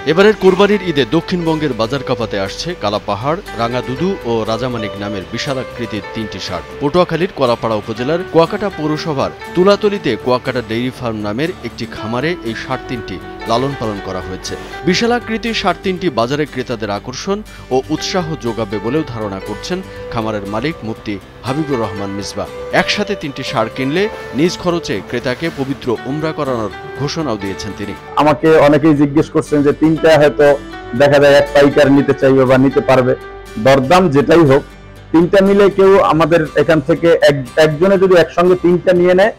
এবারের কোরবানির ঈদে দক্ষিণবঙ্গের বাজার কাঁপাতে আসছে কালাপাহাড়, রাঙাদুদু ও রাজামানিক নামের বিশালাকৃতির ৩টি ষাঁড়। পটুয়াখালীর কলাপাড়া উপজেলার কুয়াকাটা পৌরসভার তুলাতলীতে কুয়াকাটা ডেইরি ফার্ম নামের একটি খামারে এই ষাঁড় ৩টি লালন পালন করা হয়েছে। বিশালাকৃতির ষাঁড় ৩টি বাজারে ক্রেতাদের আকর্ষণ ও উৎসাহ যোগাবে বলেও ধারণা করছেন খামারের মালিক মুফতি হাবিবুর রহমান মিসবাহ। একসাথে ৩টি ষাঁড় কিনলে নিজ খরচে ক্রেতাকে পবিত্র উমরা করানোর ঘোষণাও দিয়েছেন তিনি। আমাকে অনেকেই জিজ্ঞেস করছেন যে ৩টা হয়তো দেখা যায় এক পাইকার নিতে চাইবে বা নিতে পারবে, দরদাম যেটাই হোক ৩টা মিলে কেউ আমাদের এখান থেকে একজনে যদি একসঙ্গে ৩টা নিয়ে নেয়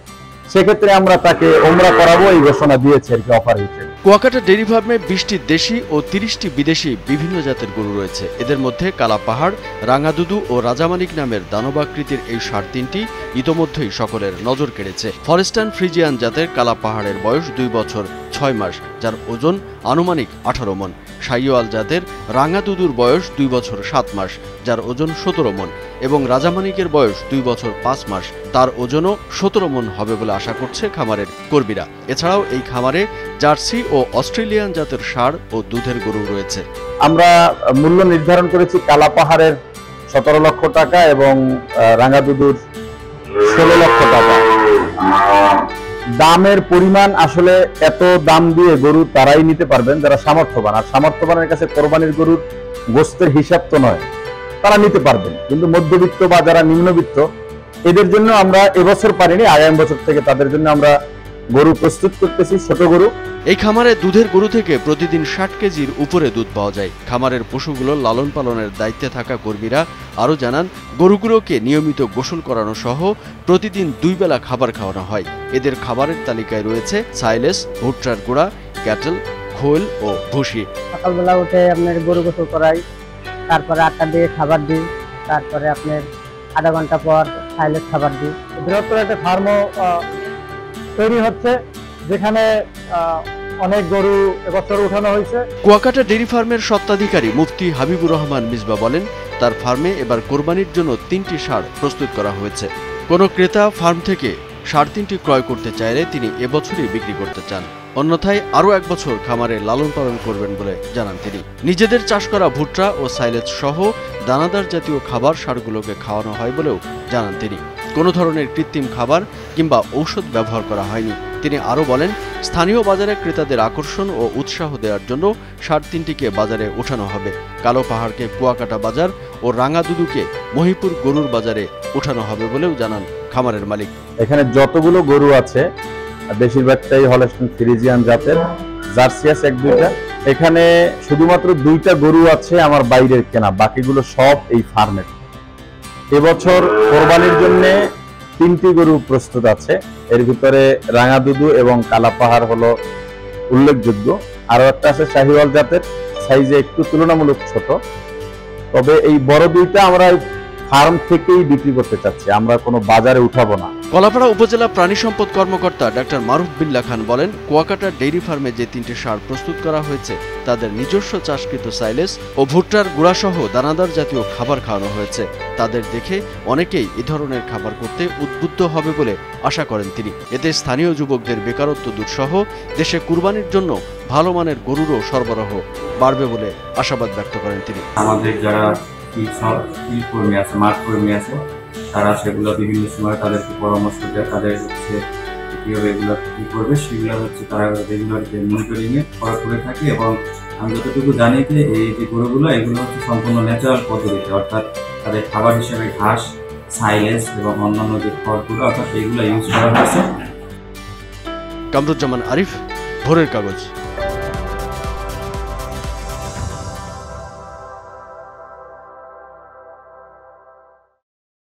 সেক্ষেত্রে আমরা তাকে উমরা করাবো এই ঘোষণা দিয়েছে আর কি অফার হিসেবে। কুয়াকাটা ডেইরি ফার্মে 20টি দেশি ও 30টি বিদেশি বিভিন্ন জাতের গরু রয়েছে। এদের মধ্যে কালাপাহাড়, রাঙাদুদু ও রাজামানিক নামের দানবাকৃতির এই ষাঁড় ৩টি ইতোমধ্যেই সকলের নজর কেড়েছে। ফরেস্টান ফ্রিজিয়ান জাতের কালাপাহাড়ের বয়স 2 বছর 6 মাস, যার ওজন আনুমানিক 18 মন। শাইওয়াল জাতের রাঙাদুদুর বয়স 2 বছর 7 মাস, যার ওজন 17 মন এবং রাজামানিকের বয়স 2 বছর 5 মাস, তার ওজনও 17 মন হবে বলে আশা করছে খামারের কর্মীরা। এছাড়াও এই খামারে জার্সি ও অস্ট্রেলিয়ান জাতের ষাঁড় ও দুধের গরু রয়েছে। আমরা মূল্য নির্ধারণ করেছি কালাপাহাড়ের 17 লক্ষ টাকা এবং রাঙাদুদুর 16 লক্ষ টাকা। দামের পরিমাণ আসলে এত দাম দিয়ে গরু তারাই নিতে পারবেন যারা সামর্থ্যবান, আর সামর্থ্যবানের কাছে কোরবানির গরুর গোস্তের হিসাব তো নয়, তারা নিতে পারবেন। কিন্তু মধ্যবিত্ত বা যারা নিম্নবিত্ত এদের জন্য আমরা এবছর পারিনি, আগামী বছর থেকে তাদের জন্য আমরা গরু প্রস্তুত করতেছি, ছোট গরু। এই খামারে দুধের গরু থেকে প্রতিদিন 60 কেজির উপরে দুধ পাওয়া যায়। খামারের পশুগুলো লালন পালনের দায়িত্বে থাকা কর্মীরা আরও জানান, গরুগুলোকে নিয়মিত গোসল করানো সহ প্রতিদিন 2 বেলা খাবার খাওয়ানো হয়। এদের খাবারের তালিকায় রয়েছে সাইলেস, ভুট্টার গুঁড়া, ক্যাটেল, খোল ও ভুসি। সকালবেলা উঠে আপনার গরু গোসল করাই, তারপরে 8টার দিকে খাবার দিই, তারপরে আপনার আধা ঘন্টা পর সাইলেস খাবার দিই। বৃহত্তর একটা ফার্মও তৈরি হচ্ছে যেখানে অনেক গরু এবছর উঠানো হয়েছে। কুয়াকাটা ডেইরি ফার্মের স্বত্বাধিকারী মুফতি হাবিবুর রহমান মিসবাহ বলেন, তার ফার্মে এবার কোরবানির জন্য 3টি ষাঁড় প্রস্তুত করা হয়েছে। কোনো ক্রেতা ফার্ম থেকে ষাঁড় 3টি ক্রয় করতে চাইলে তিনি এবছরই বিক্রি করতে চান, অন্যথায় আরও 1 বছর খামারে লালন পালন করবেন বলে জানান তিনি। নিজেদের চাষ করা ভুট্টা ও সাইলেজ সহ দানাদার জাতীয় খাবার ষাঁড়গুলোকে খাওয়ানো হয় বলেও জানান তিনি। কোনো ধরনের কৃত্রিম খাবার কিংবা ঔষধ ব্যবহার করা হয়নি। তিনি আরও বলেন, স্থানীয় বাজারে ক্রেতাদের আকর্ষণ ও উৎসাহ দেওয়ার জন্য ষাঁড় 3টিকে বাজারে ওঠানো হবে। কালো পাহাড়কে কুয়াকাটা বাজার ও রাঙাদুদুকে মহিপুর গরুর বাজারে ওঠানো হবে বলেও জানান খামারের মালিক। এখানে যতগুলো গরু আছে বেশিরভাগটাই হলস্টাইন ফ্রিজিয়ান জাতের, জার্সি আছে 1-2টা। এখানে শুধুমাত্র 2টা গরু আছে আমার বাইরের কেনা, বাকিগুলো সব এই ফার্মের। এবছর কোরবানির জন্য 3টি গরু প্রস্তুত আছে, এর ভিতরে রাঙাদুদু এবং কালাপাহাড় হলো উল্লেখযোগ্য। আরো একটা আছে শাহিওয়াল জাতের, সাইজে একটু তুলনামূলক ছোট। তবে এই বড় 2টা আমরা ফার্ম থেকেই বিক্রি করতে চাচ্ছি, আমরা কোনো বাজারে উঠাবো না। কলাপাড়া উপজেলা প্রাণী সম্পদ কর্মকর্তা ডাক্তার মারুফ বিল্লাহ খান বলেন, কুয়াকাটা ডেইরি ফার্মে যে 3টি ষাঁড় প্রস্তুত করা হয়েছে তাদের নিজস্ব চাষকৃত সাইলেস ও ভুট্টার গুঁড়াসহ দানাদার জাতীয় খাবার খাওয়ানো হয়েছে। তাদের দেখে অনেকেই এ ধরনের খাবার করতে উদ্বুদ্ধ হবে বলে আশা করেন তিনি। এতে স্থানীয় যুবকদের বেকারত্ব দূর সহ দেশে কুরবানির জন্য ভালো মানের গরুরও সরবরাহ বাড়বে বলে আশাবাদ ব্যক্ত করেন তিনি। আমাদের যারা কর্মী আছে, মাঠ কর্মী আছে, তারা সেগুলো বিভিন্ন সময় তাদেরকে পরামর্শ দেয়, তাদের হচ্ছে কীভাবে এগুলো কী করবে সেগুলো হচ্ছে তারা রেগুলার মনিটরিংয়ে করে থাকে। এবং আমি যতটুকু জানি যে এই যে গরুগুলো এগুলো হচ্ছে সম্পূর্ণ ন্যাচারাল পদ্ধতিতে, অর্থাৎ তাদের খাবার হিসেবে ঘাস, সাইলেন্স এবং অন্যান্য যে খড়গুলো অর্থাৎ এইগুলো ইউজ করা হয়েছে। কামরুজ্জামান আরিফ, ভোরের কাগজ।